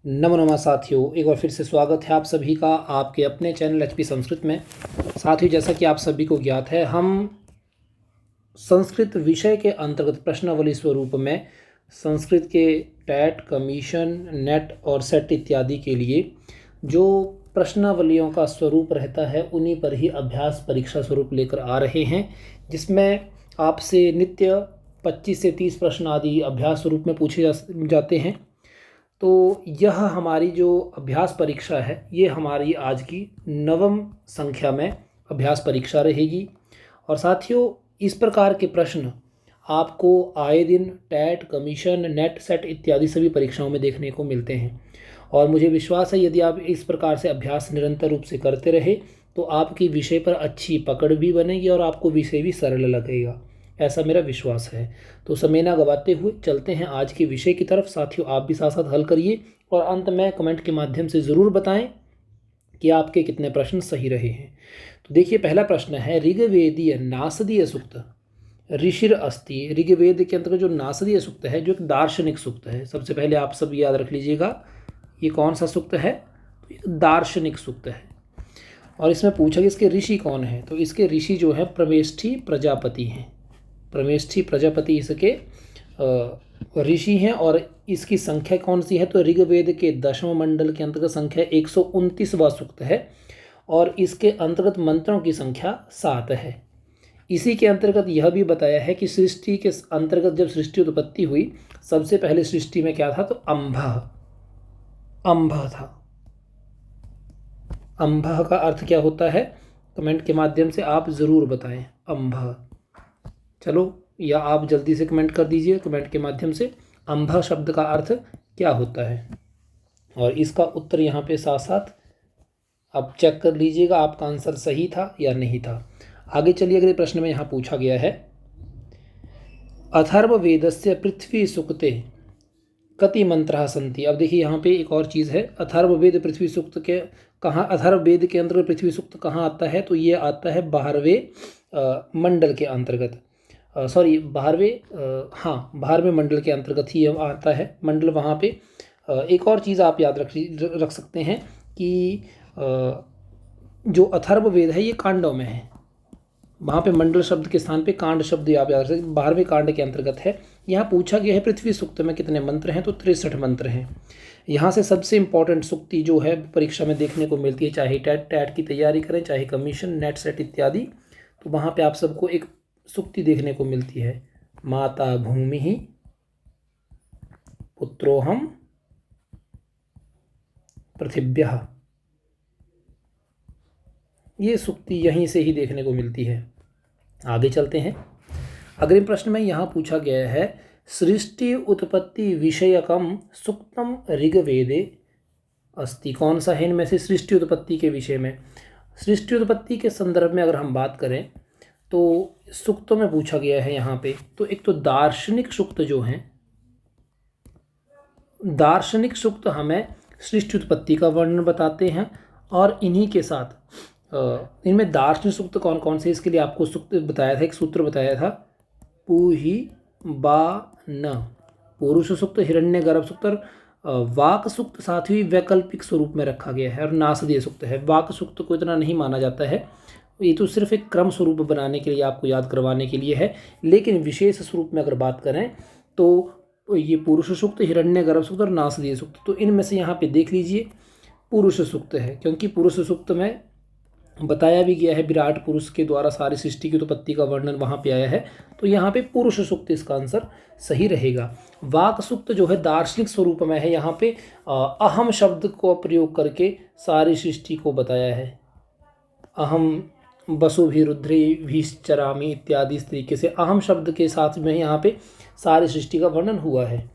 नमो नमः साथियों, एक बार फिर से स्वागत है आप सभी का आपके अपने चैनल एचपी संस्कृत में। साथियों, जैसा कि आप सभी को ज्ञात है, हम संस्कृत विषय के अंतर्गत प्रश्नावली स्वरूप में संस्कृत के टैट, कमीशन, नेट और सेट इत्यादि के लिए जो प्रश्नावलियों का स्वरूप रहता है उन्हीं पर ही अभ्यास परीक्षा स्वरूप लेकर आ रहे हैं, जिसमें आपसे नित्य 25 से 30 प्रश्न आदि अभ्यास स्वरूप में पूछे जाते हैं। तो यह हमारी जो अभ्यास परीक्षा है ये हमारी आज की 9वीं संख्या में अभ्यास परीक्षा रहेगी। और साथियों, इस प्रकार के प्रश्न आपको आए दिन टैट, कमीशन, नेट, सेट इत्यादि सभी परीक्षाओं में देखने को मिलते हैं। और मुझे विश्वास है यदि आप इस प्रकार से अभ्यास निरंतर रूप से करते रहे तो आपकी विषय पर अच्छी पकड़ भी बनेगी और आपको विषय भी सरल लगेगा, ऐसा मेरा विश्वास है। तो समय ना गवाते हुए चलते हैं आज के विषय की तरफ। साथियों, आप भी साथ साथ हल करिए और अंत में कमेंट के माध्यम से ज़रूर बताएं कि आपके कितने प्रश्न सही रहे हैं। तो देखिए, पहला प्रश्न है ऋग्वेदीय नासदीय सूक्त ऋषिर अस्ति। ऋग्वेद के अंतर्गत जो नासदीय सूक्त है जो एक दार्शनिक सूक्त है। सबसे पहले आप सब याद रख लीजिएगा, ये कौन सा सूक्त है? तो एक दार्शनिक सूक्त है। और इसमें पूछा कि इसके ऋषि कौन है, तो इसके ऋषि जो है प्रमेष्ठी प्रजापति हैं। प्रमेष्ठी प्रजापति इसके ऋषि हैं। और इसकी संख्या कौन सी है? तो ऋग्वेद के 10वें मंडल के अंतर्गत संख्या 129वां सूक्त है और इसके अंतर्गत मंत्रों की संख्या 7 है। इसी के अंतर्गत यह भी बताया है कि सृष्टि के अंतर्गत जब सृष्टि उत्पत्ति हुई, सबसे पहले सृष्टि में क्या था? तो अंभ था। अंभ का अर्थ क्या होता है? कमेंट के माध्यम से आप ज़रूर बताएं। अंभ, चलो, या आप जल्दी से कमेंट कर दीजिए कमेंट के माध्यम से, अंभ शब्द का अर्थ क्या होता है। और इसका उत्तर यहाँ पे साथ साथ आप चेक कर लीजिएगा आपका आंसर सही था या नहीं था। आगे चलिए, अगले प्रश्न में यहाँ पूछा गया है अथर्ववेदस्य पृथ्वी सूक्ते कति मंत्रः सन्ति। अब देखिए, यहाँ पे एक और चीज़ है, अथर्ववेद पृथ्वी सूक्त के कहाँ, अथर्ववेद के अंतर्गत पृथ्वी सूक्त कहाँ आता है? तो ये आता है 12वें मंडल के अंतर्गत। सॉरी, 12वें मंडल के अंतर्गत ही आता है मंडल। वहाँ पे एक और चीज़ आप याद रख सकते हैं कि जो अथर्ववेद है ये कांडों में है। वहाँ पे मंडल शब्द के स्थान पे कांड शब्द आप याद रख सकते, 12वें कांड के अंतर्गत है। यहाँ पूछा गया है पृथ्वी सूक्त में कितने मंत्र हैं? तो 63 मंत्र हैं। यहाँ से सबसे इम्पॉर्टेंट सूक्ति जो है परीक्षा में देखने को मिलती है, चाहे टैट की तैयारी करें, चाहे कमीशन, नेट, सेट इत्यादि, तो वहाँ पे आप सबको एक सूक्ति देखने को मिलती है, माता भूमि पुत्रोहम पृथिव्यः। ये सूक्ति यहीं से ही देखने को मिलती है। आगे चलते हैं, अगले प्रश्न में यहाँ पूछा गया है सृष्टि उत्पत्ति विषयकम सूक्तम ऋग्वेदे अस्ति। कौन सा है इनमें से सृष्टि उत्पत्ति के विषय में? सृष्टि उत्पत्ति के संदर्भ में अगर हम बात करें तो सूक्तों में पूछा गया है यहाँ पे, तो एक तो दार्शनिक सूक्त जो हैं, दार्शनिक सूक्त हमें सृष्टि उत्पत्ति का वर्णन बताते हैं। और इन्हीं के साथ इनमें दार्शनिक सूक्त कौन कौन से, इसके लिए आपको सूक्त बताया था, एक सूत्र बताया था, पूहि बा न, पुरुष सूक्त, हिरण्यगर्भ सूक्त और वाक सूक्त साथ ही वैकल्पिक स्वरूप में रखा गया है। और नासदीय सूक्त है। वाक सूक्त को इतना नहीं माना जाता है, ये तो सिर्फ एक क्रम स्वरूप बनाने के लिए, आपको याद करवाने के लिए है। लेकिन विशेष स्वरूप में अगर बात करें तो ये पुरुष सूक्त, हिरण्यगर्भ सूक्त और नासदीय सूक्त, तो इनमें से यहाँ पे देख लीजिए पुरुष सूक्त है, क्योंकि पुरुष सूक्त में बताया भी गया है विराट पुरुष के द्वारा सारी सृष्टि की उत्पत्ति का वर्णन वहाँ पे आया है। तो यहाँ पे पुरुष सूक्त इसका आंसर सही रहेगा। वाक सूक्त जो है दार्शनिक स्वरूप में है, यहाँ पे अहम शब्द को प्रयोग करके सारी सृष्टि को बताया है। अहम वसुभिरुद्रेभिश्चरामि इत्यादि, इस तरीके से अहम शब्द के साथ में यहाँ पे सारी सृष्टि का वर्णन हुआ है।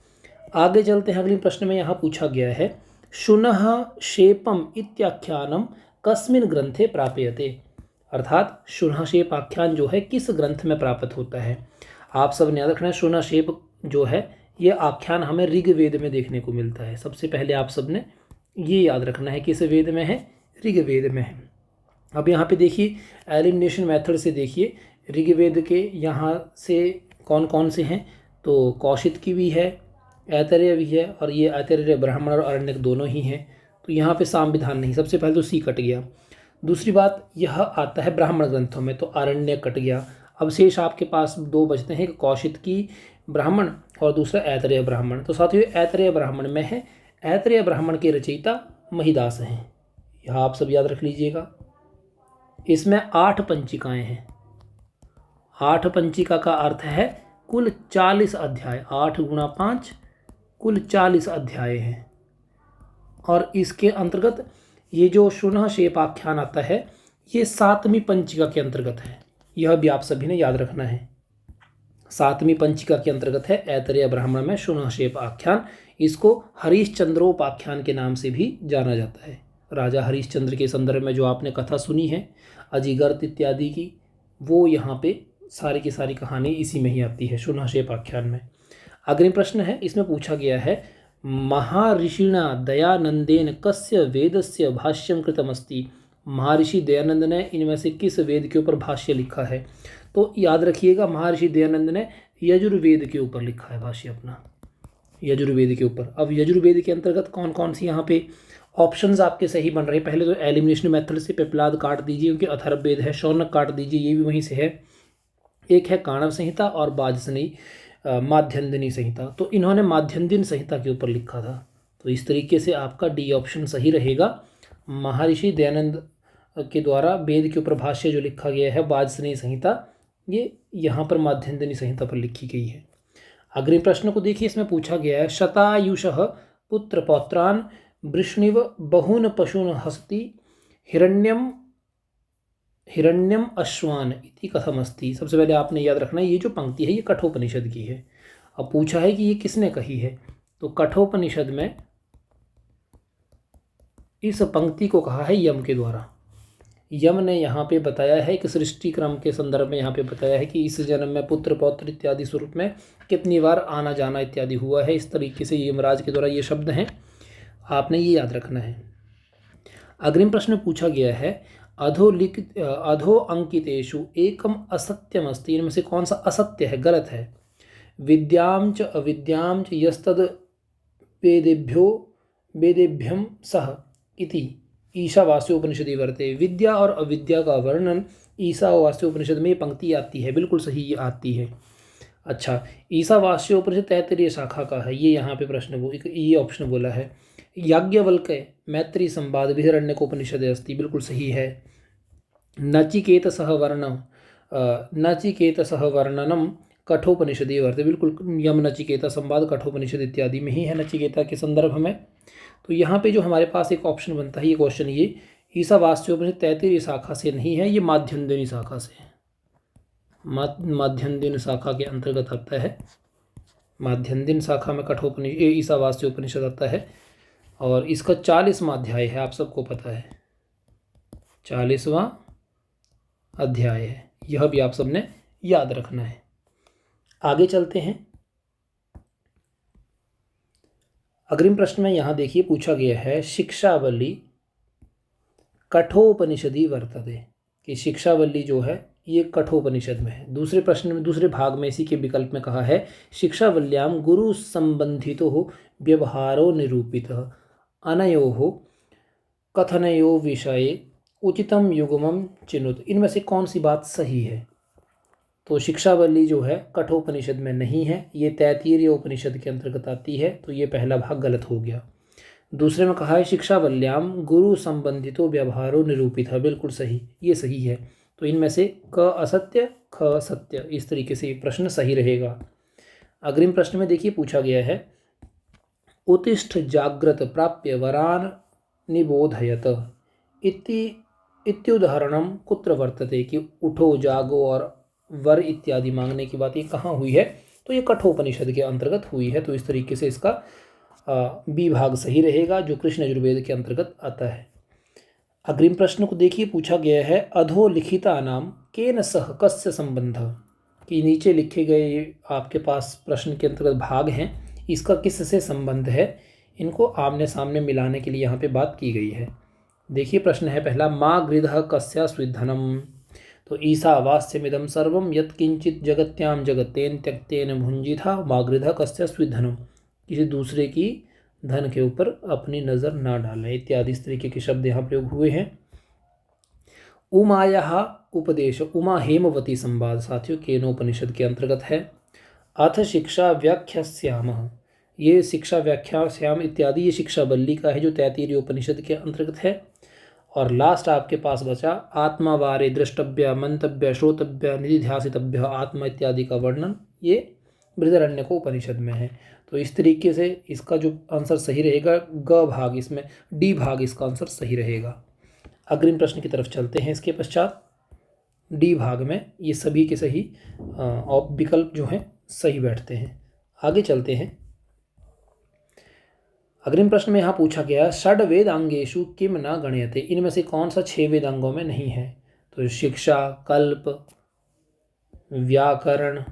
आगे चलते हैं, अगले प्रश्न में यहाँ पूछा गया है शुनः शेपम इत्याख्यानम कस्मिन ग्रंथे प्राप्यते। अर्थात शुनः शेप आख्यान जो है किस ग्रंथ में प्राप्त होता है? आप सब ने याद रखना है, शुनः शेप जो है ये आख्यान हमें ऋग्वेद में देखने को मिलता है। सबसे पहले आप सब ने ये याद रखना है, किस वेद में है? ऋग्वेद में है। अब यहाँ पे देखिए, एलिमिनेशन मेथड से देखिए ऋग्वेद के यहाँ से कौन कौन से हैं, तो कौशिक की भी है, ऐतरेय भी है और ये ऐतरेय ब्राह्मण और अरण्यक दोनों ही हैं, तो यहाँ पे साम विधान नहीं। सबसे पहले तो सी कट गया। दूसरी बात, यह आता है ब्राह्मण ग्रंथों में, तो आरण्यक कट गया। अब शेष आपके पास दो बचते हैं, एक कौशिकी ब्राह्मण और दूसरा ऐतरेय ब्राह्मण। तो साथियों ऐतरेय ब्राह्मण में है, ऐतरेय ब्राह्मण के रचयिता महिदास हैं, यह आप सब याद रख लीजिएगा। इसमें 8 पंचिकाएं हैं। 8 पंचिका का अर्थ है कुल 40 अध्याय, 8 गुणा 5 कुल 40 अध्याय हैं। और इसके अंतर्गत ये जो शुनः शेपाख्यान आता है, ये 7वीं पंचिका के अंतर्गत है, यह भी आप सभी ने याद रखना है। 7वीं पंचिका के अंतर्गत है ऐतरेय ब्राह्मण में शुनः शेप आख्यान। इसको हरिश्चंद्रोपाख्यान के नाम से भी जाना जाता है। राजा हरिश्चंद्र के संदर्भ में जो आपने कथा सुनी है अजीगर्त इत्यादि की, वो यहाँ पे सारी की सारी कहानी इसी में ही आती है, शुनः शेप आख्यान में। अग्रिम प्रश्न है, इसमें पूछा गया है महर्षिणा दयानंदेन कस्य वेदस्य भाष्यम कृतमस्ति। महर्षि दयानंद ने इनमें से किस वेद के ऊपर भाष्य लिखा है? तो याद रखिएगा, महर्षि दयानंद ने यजुर्वेद के ऊपर लिखा है भाष्य अपना, यजुर्वेद के ऊपर। अब यजुर्वेद के अंतर्गत कौन कौन सी यहाँ पे ऑप्शंस आपके सही बन रहे हैं? पहले तो एलिमिनेशन मेथड से पिपलाद काट दीजिए क्योंकि अथर्ववेद है, शौनक काट दीजिए, ये भी वहीं से है। एक है काणव संहिता और बाजसनेयी माध्यन्दिनी संहिता, तो इन्होंने माध्यन्दिन संहिता के ऊपर लिखा था। तो इस तरीके से आपका डी ऑप्शन सही रहेगा। महर्षि दयानंद के द्वारा वेद के ऊपर भाष्य जो लिखा गया है बाजसनेयी संहिता, ये यहाँ पर माध्यन्दिनी संहिता पर लिखी गई है। अग्रिम प्रश्न को देखिए, इसमें पूछा गया है शतायुषः पुत्र पौत्रान वृष्णिव बहून पशून हसति हिरण्यम अश्वान इति कथमस्ति। सबसे पहले आपने याद रखना है ये जो पंक्ति है ये कठोपनिषद की है। अब पूछा है कि ये किसने कही है, तो कठोपनिषद में इस पंक्ति को कहा है यम के द्वारा। यम ने यहाँ पे बताया है कि सृष्टि क्रम के संदर्भ में यहाँ पे बताया है कि इस जन्म में पुत्र पौत्र इत्यादि स्वरूप में कितनी बार आना जाना इत्यादि हुआ है। इस तरीके से यमराज के द्वारा ये शब्द हैं, आपने ये याद रखना है। अग्रिम प्रश्न पूछा गया है अधो अंकितेषु एकम असत्यम अस्ति। इनमें से कौन सा असत्य है, गलत है? विद्याम च अविद्याम च यस्तद वेदेभ्यम सह इति ईशावास्योपनिषदि वर्ते। विद्या और अविद्या का वर्णन ईशावास्योपनिषद में ये पंक्ति आती है, बिल्कुल सही ये आती है। अच्छा, ईशावास्योपनिषद तैत्तरीय शाखा का है, ये यहाँ पे प्रश्न ये ऑप्शन बोला है। याज्ञवल्क्य मैत्री संवाद बृहदारण्यकोपनिषद अस्ति, बिल्कुल सही है। नचिकेतसः वर्णनम कठोपनिषदि वर्ते, बिल्कुल यम नचिकेता संवाद कठोपनिषद इत्यादि में ही है, नचिकेता के संदर्भ में। तो यहाँ पे जो हमारे पास एक ऑप्शन बनता है, ये क्वेश्चन ये ईशावास्योपनिषद तैत्तरीय शाखा से नहीं है, ये माध्यन्दिनी शाखा से है। माध्यन्दिन शाखा के अंतर्गत आता है। माध्यन्दिन शाखा में कठोपनिषद ईशावास्योपनिषद आता है और इसका 40वां अध्याय है, आप सबको पता है 40वां अध्याय है, यह भी आप सबने याद रखना है। आगे चलते हैं। अग्रिम प्रश्न में यहाँ देखिए पूछा गया है शिक्षावल्ली कठोपनिषदि वर्तते, कि शिक्षावल्ली जो है ये कठोपनिषद में है। दूसरे प्रश्न में दूसरे भाग में इसी के विकल्प में कहा है शिक्षावल्याम गुरु संबंधितो व्यवहारो निरूपितः अनयोः कथनयो विषये उचितम युग्मम चिनुत। इनमें से कौन सी बात सही है? तो शिक्षावल्ली जो है कठोपनिषद में नहीं है, ये तैत्तिरीय उपनिषद के अंतर्गत आती है, तो ये पहला भाग गलत हो गया। दूसरे में कहा है शिक्षावल्याम गुरु संबंधितो व्यवहारो निरूपित है, बिल्कुल सही, ये सही है। तो इनमें से क असत्य ख सत्य, इस तरीके से प्रश्न सही रहेगा। अग्रिम प्रश्न में देखिए पूछा गया है उत्तिष्ठ जाग्रत प्राप्य वरान निबोधयत इत्युदाहरणम कुत्र वर्तते, कि उठो जागो और वर इत्यादि मांगने की बात ये कहाँ हुई है? तो ये कठोपनिषद के अंतर्गत हुई है। तो इस तरीके से इसका बी भाग सही रहेगा, जो कृष्ण यजुर्वेद के अंतर्गत आता है। अग्रिम प्रश्न को देखिए पूछा गया है अधोलिखिता नाम केन सह कस्य संबंध, कि नीचे लिखे गए आपके पास प्रश्न के अंतर्गत भाग हैं, इसका किससे संबंध है, इनको आमने सामने मिलाने के लिए यहाँ पे बात की गई है। देखिए प्रश्न है पहला माँ गृधः कस्या स्विधनम, तो ईशावास्यमिदं सर्वं यत्किंचित् जगत्यां जगत्तेन त्यक्तेन भुंजिथा माँ गृधः कस्या स्विधनम। किसी दूसरे की धन के ऊपर अपनी नज़र ना डालें इत्यादि इस तरीके के शब्द यहाँ प्रयोग हुए हैं। उमायाः उपदेश, उमा हेमवती संवाद साथियों केनोपनिषद के अंतर्गत है। अथ शिक्षा व्याख्यास्यामः, ये शिक्षा व्याख्यास्याम इत्यादि ये शिक्षा बल्ली का है जो तैत्तिरीय उपनिषद के अंतर्गत है। और लास्ट आपके पास बचा आत्मा वारे दृष्टव्य मंतव्य श्रोतव्य निधिध्यासितव्य आत्मा इत्यादि का वर्णन, ये बृहदारण्यक उपनिषद में है। तो इस तरीके से इसका जो आंसर सही रहेगा ग भाग, इसमें डी भाग इसका आंसर सही रहेगा। अग्रिम प्रश्न की तरफ चलते हैं। इसके पश्चात डी भाग में ये सभी के सही विकल्प जो हैं सही बैठते हैं। आगे चलते हैं। अग्रिम प्रश्न में यहाँ पूछा गया षड वेदांगेषु किम न गण्यते, इनमें से कौन सा 6 वेदांगों में नहीं है। तो शिक्षा, कल्प, व्याकरण,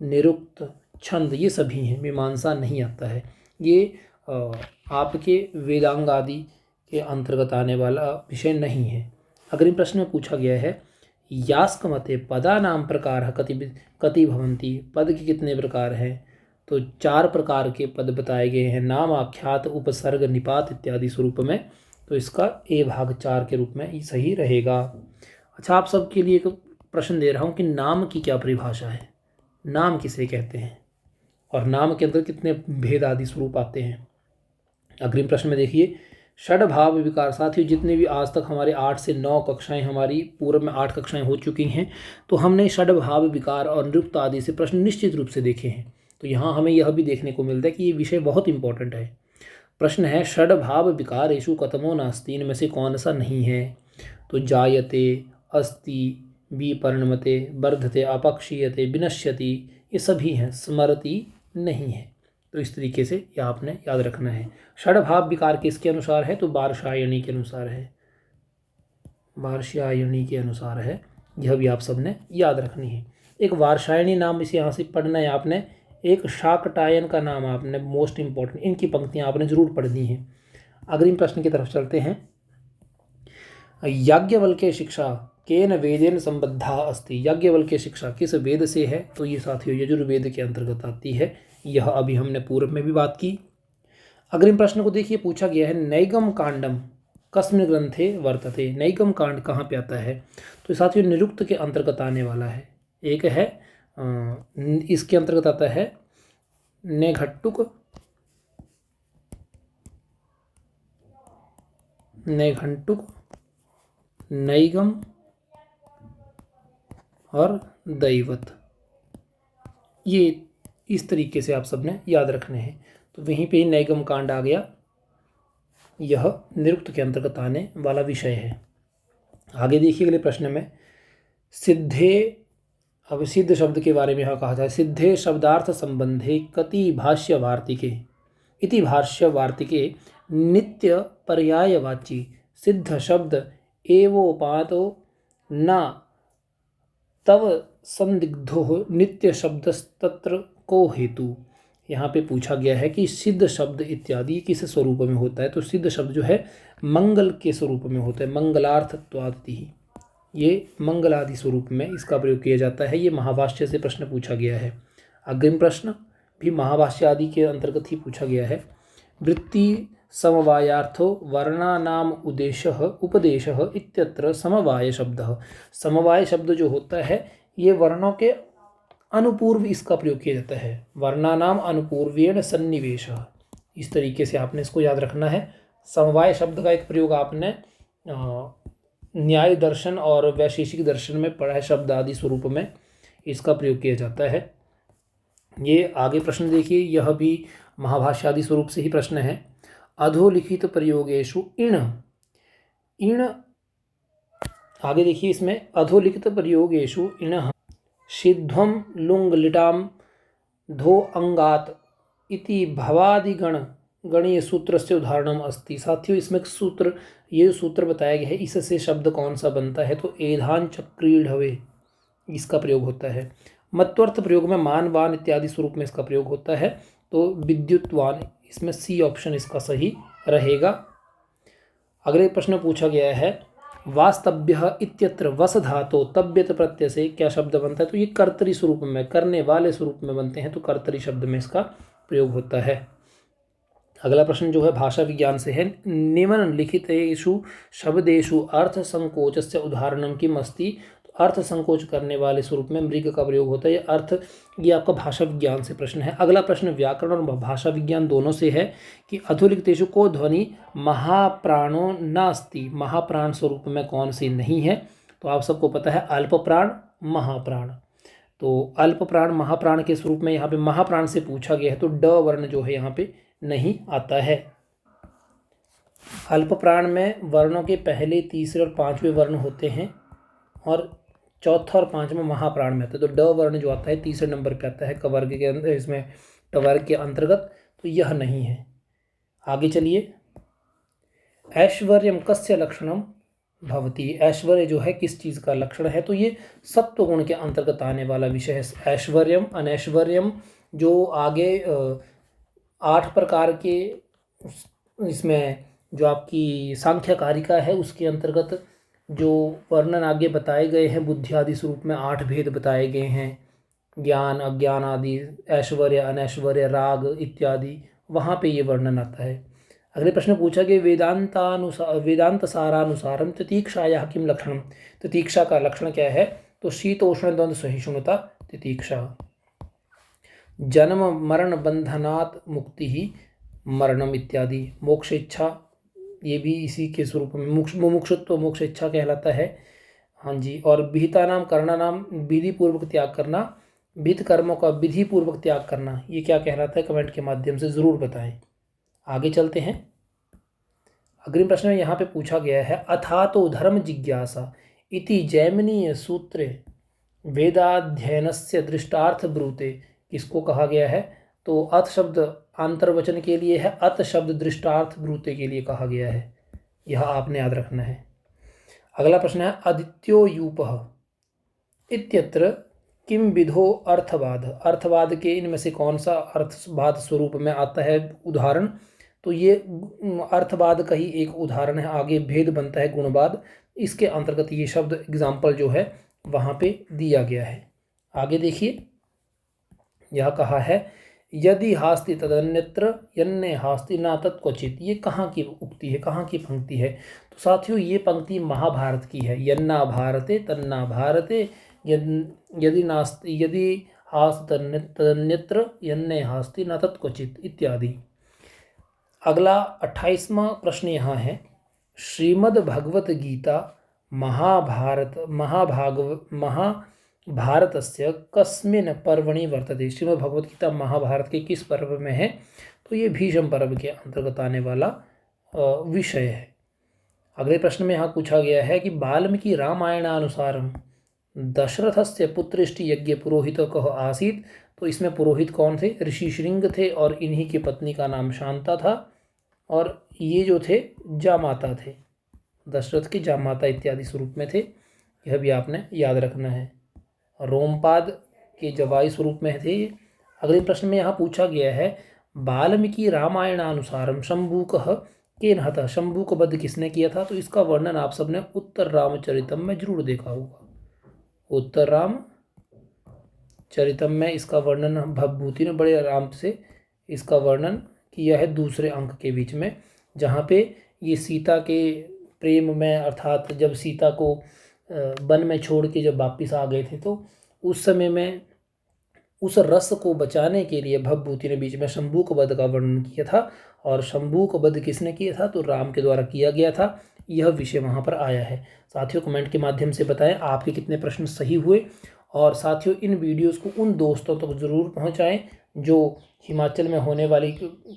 निरुक्त, छंद ये सभी हैं, मीमांसा नहीं आता है। ये आपके वेदांग आदि के अंतर्गत आने वाला विषय नहीं है। अग्रिम प्रश्न में पूछा गया है यास्कमते पदानाम प्रकार कति भवन्ति, पद के कितने प्रकार हैं। तो 4 प्रकार के पद बताए गए हैं, नाम, आख्यात, उपसर्ग, निपात इत्यादि स्वरूप में। तो इसका ए भाग 4 के रूप में ही सही रहेगा। अच्छा, आप सबके लिए एक प्रश्न दे रहा हूँ कि नाम की क्या परिभाषा है, नाम किसे कहते हैं और नाम के अंदर कितने भेद आदि स्वरूप आते हैं। अग्रिम प्रश्न में देखिए षड भाव विकार, साथियों जितने भी आज तक हमारे 8 से 9 कक्षाएं, हमारी पूर्व में 8 कक्षाएं हो चुकी हैं, तो हमने षड भाव विकार और निरुक्त आदि से प्रश्न निश्चित रूप से देखे हैं। तो यहाँ हमें यह भी देखने को मिलता है कि ये विषय बहुत इंपॉर्टेंट है। प्रश्न है षड भाव विकारेषु कतमो नास्ति, इनमें से कौन सा नहीं है। तो जायते, अस्ति, विपरिणमते, वर्धते, अपक्षीयते, विनश्यति ये सभी हैं, स्मरति नहीं है। तो इस तरीके से यह आपने याद रखना है। षड भाव विकार किसके अनुसार है, तो वार्ष्यायणी के अनुसार है, वार्ष्यायणी के अनुसार है। यह भी आप सबने याद रखनी है। एक वार्ष्यायणी नाम इसे यहाँ से पढ़ना है आपने, एक शाकटायन का नाम आपने, मोस्ट इंपॉर्टेंट, इनकी पंक्तियाँ आपने जरूर पढ़नी है। अग्रिम प्रश्न की तरफ चलते हैं। याज्ञवल्क्य शिक्षा केन वेदेन संबद्धा अस्ति, याज्ञवल्क्य शिक्षा किस वेद से है। तो ये साथियों यजुर्वेद के अंतर्गत आती है, यह अभी हमने पूर्व में भी बात की। अग्रिम प्रश्न को देखिए, पूछा गया है नैगम कांडम कस्मिन् ग्रंथे वर्तते, नैगम कांड कहाँ पे आता है। तो साथियों निरुक्त के अंतर्गत आने वाला है। एक है इसके अंतर्गत आता है नैघट्टुक, नैघंटुक, नैगम और दैवत, ये इस तरीके से आप सबने याद रखने हैं। तो वहीं पे ही नैगम कांड आ गया, यह निरुक्त के अंतर्गत आने वाला विषय है। आगे देखिए अगले प्रश्न में सिद्धे, अब सिद्ध शब्द के बारे में यहाँ कहा जाए सिद्धे शब्दार्थ संबंधे कति भाष्य वार्तिके, इति भाष्य वार्तिके नित्य पर्यायवाची सिद्ध शब्द एवोपातो न तव संदिग्धो नित्य शब्दस्तत्र को हेतु। यहाँ पे पूछा गया है कि सिद्ध शब्द इत्यादि किस स्वरूप में होता है। तो सिद्ध शब्द जो है मंगल के स्वरूप में होता है, मंगलार्थत्वादि, ये मंगल आदि स्वरूप में इसका प्रयोग किया जाता है। ये महाभाष्य से प्रश्न पूछा गया है। अग्रिम प्रश्न भी महाभाष्य आदि के अंतर्गत ही पूछा गया है। वृत्ति समवायार्थो वर्णानाम उद्देश्यः उपदेशः इत्यत्र समवाय शब्दः, समवाय शब्द जो होता है ये वर्णों के अनुपूर्व इसका प्रयोग किया जाता है, वर्णानाम अनुपूर्वेण सन्निवेशः, इस तरीके से आपने इसको याद रखना है। समवाय शब्द का एक प्रयोग आपने न्याय दर्शन और वैशेषिक दर्शन में पढ़ा है, शब्द आदि स्वरूप में इसका प्रयोग किया जाता है। ये आगे प्रश्न देखिए, यह भी महाभाष्य आदि स्वरूप से ही प्रश्न है। अधोलिखित प्रयोगेषु इण, इण आगे देखिए इसमें अधोलिखित प्रयोगेषु इण सिद्धम लुंग लिटाम धो अंगात इति भवादिगण गणीय सूत्र से उदाहरणम अस्ति। साथियों इसमें सूत्र, ये सूत्र बताया गया है, इससे शब्द कौन सा बनता है। तो एधान चक्रीढ़वे इसका प्रयोग होता है। मत्वर्थ प्रयोग में मान वान इत्यादि स्वरूप में इसका प्रयोग होता है। तो विद्युतवान, इसमें सी ऑप्शन इसका सही रहेगा। अगले प्रश्न पूछा गया है वास्तव्य इत्यत्र वस धातो तब्यत प्रत्यय से क्या शब्द बनता है। तो ये कर्तरी स्वरूप में, करने वाले स्वरूप में बनते हैं, तो कर्तरी शब्द में इसका प्रयोग होता है। अगला प्रश्न जो है भाषा विज्ञान से है, निम्नलिखितेषु शब्देषु अर्थ संकोचस्य उदाहरणं किम् अस्ति। तो अर्थ संकोच करने वाले स्वरूप में मृग का प्रयोग होता है। ये आपका भाषा विज्ञान से प्रश्न है। अगला प्रश्न व्याकरण और भाषा विज्ञान दोनों से है कि अधोलिखितेषु को ध्वनि महाप्राणो नास्ति, महाप्राण स्वरूप में कौन सी नहीं है। तो आप सबको पता है अल्प प्राण महाप्राण। तो अल्प प्राण महाप्राण के स्वरूप में यहाँ पे महाप्राण से पूछा गया है, तो ड वर्ण जो है यहाँ पे नहीं आता है। अल्प प्राण में वर्णों के पहले, तीसरे और पांचवें वर्ण होते हैं और चौथा और पांचवा महाप्राण में आता है। तो ड वर्ण जो आता है तीसरे नंबर पे आता है कवर्ग के अंदर, इसमें टवर्ग के अंतर्गत, तो यह नहीं है। आगे चलिए, ऐश्वर्यम कस्य लक्षणम भवती। ऐश्वर्य जो है किस चीज़ का लक्षण है। तो ये सत्व गुण के अंतर्गत आने वाला विषय है। ऐश्वर्यम अनैश्वर्यम जो आगे 8 प्रकार के इसमें जो आपकी सांख्य कारिका है उसके अंतर्गत जो वर्णन आगे बताए गए हैं, बुद्धि आदि स्वरूप में 8 भेद बताए गए हैं, ज्ञान अज्ञान आदि, ऐश्वर्य अनैश्वर्य, राग इत्यादि, वहाँ पे ये वर्णन आता है। अगले प्रश्न पूछा कि वेदांत सारानुसारम तितीक्षायाः किम लक्षणम। तितीक्षा का लक्षण क्या है। तो शीतोष्ण द्वंद्व सहिष्णुता तितीक्षा। जन्म मरण बंधनात् मुक्ति ही मरणम इत्यादि। मोक्ष इच्छा, ये भी इसी के स्वरूप में मुमुक्षुत्व मोक्ष इच्छा कहलाता है। हाँ जी। और विहिता नाम करना नाम विधि पूर्वक त्याग करना, विहित कर्मों का विधि पूर्वक त्याग करना, ये क्या कहलाता है, कमेंट के माध्यम से ज़रूर बताएं। आगे चलते हैं। अग्रिम प्रश्न में यहाँ पे पूछा गया है, अथातो धर्म जिज्ञासा इति जैमिनीय सूत्रे वेदाध्ययनस्य दृष्टार्थ ब्रूते। किसको कहा गया है। तो अथ शब्द अंतर्वचन के लिए है, अत शब्द दृष्टार्थ ब्रूते के लिए कहा गया है। यह आपने याद रखना है। अगला प्रश्न है, आदित्यो यूपः इत्यत्र किम विधो अर्थवाद। अर्थवाद के इनमें से कौन सा अर्थवाद स्वरूप में आता है उदाहरण। तो ये अर्थवाद का ही एक उदाहरण है। आगे भेद बनता है गुणवाद, इसके अंतर्गत ये शब्द एग्जाम्पल जो है वहाँ पे दिया गया है। आगे देखिए, यह कहा है, यदि हास्ति तदन्यत्र यन्ने हास्ति ना तत्क्वचित। ये कहाँ की उक्ति है, कहाँ की पंक्ति है। तो साथियों ये पंक्ति महाभारत की है। यन्ना भारते तन्ना भारते यदि नास्ति यदि हास्ति तदन्यत्र यन्ने हास्ति ना तत्क्वचित इत्यादि। अगला 28वां प्रश्न यहाँ है, श्रीमद् भगवत गीता महाभारतस्य कस्मिन् पर्वणि वर्तते। श्रीमद् भगवत गीता महाभारत के किस पर्व में है। तो ये भीष्म पर्व के अंतर्गत आने वाला विषय है। अगले प्रश्न में यहाँ पूछा गया है कि वाल्मीकि रामायणानुसारम दशरथस्य पुत्रिष्टि यज्ञ पुरोहित कह आसीत। तो इसमें पुरोहित कौन थे, ऋषि श्रृंग थे और इन्हीं की पत्नी का नाम शांता था और ये जो थे जामाता थे, दशरथ की जामाता इत्यादि स्वरूप में थे। यह भी आपने याद रखना है। रोमपाद के जवाई स्वरूप में थे। अगले प्रश्न में यहाँ पूछा गया है, वाल्मीकि रामायणानुसारम शंभूकः केन हतः। शंभू को वध किसने किया था। तो इसका वर्णन आप सबने उत्तर रामचरितम में जरूर देखा होगा। उत्तर रामचरितम में इसका वर्णन भवभूति ने बड़े आराम से इसका वर्णन किया है दूसरे अंक के बीच में, जहाँ पे ये सीता के प्रेम में, अर्थात जब सीता को वन में छोड़ के जब वापिस आ गए थे तो उस समय में उस रस को बचाने के लिए भवभूति ने बीच में शंभू को वध का वर्णन किया था। और शंभू को वध किसने किया था। तो राम के द्वारा किया गया था। यह विषय वहाँ पर आया है। साथियों कमेंट के माध्यम से बताएं आपके कितने प्रश्न सही हुए। और साथियों इन वीडियोस को उन दोस्तों तक ज़रूर पहुँचाएँ जो हिमाचल में होने वाली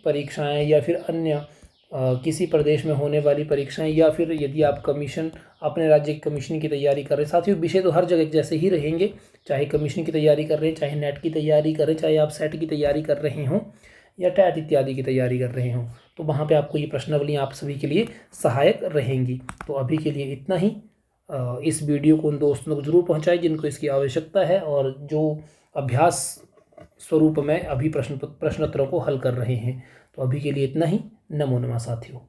परीक्षाएँ या फिर अन्य किसी प्रदेश में होने वाली परीक्षाएं, या फिर यदि आप कमीशन अपने राज्य की कमीशन की तैयारी कर रहे हैं। साथियों विषय तो हर जगह जैसे ही रहेंगे, चाहे कमीशन की तैयारी कर रहे हैं, चाहे नेट की तैयारी कर रहे हैं, चाहे आप सेट की तैयारी कर रहे हों या टैट इत्यादि की तैयारी कर रहे हों, तो वहाँ पे आपको ये प्रश्नावली आप सभी के लिए सहायक रहेंगी। तो अभी के लिए इतना ही। इस वीडियो को उन दोस्तों को जरूर पहुँचाएं जिनको इसकी आवश्यकता है और जो अभ्यास स्वरूप में अभी प्रश्नोत्तरों को हल कर रहे हैं। तो अभी के लिए इतना ही। नमो नमः साथियों।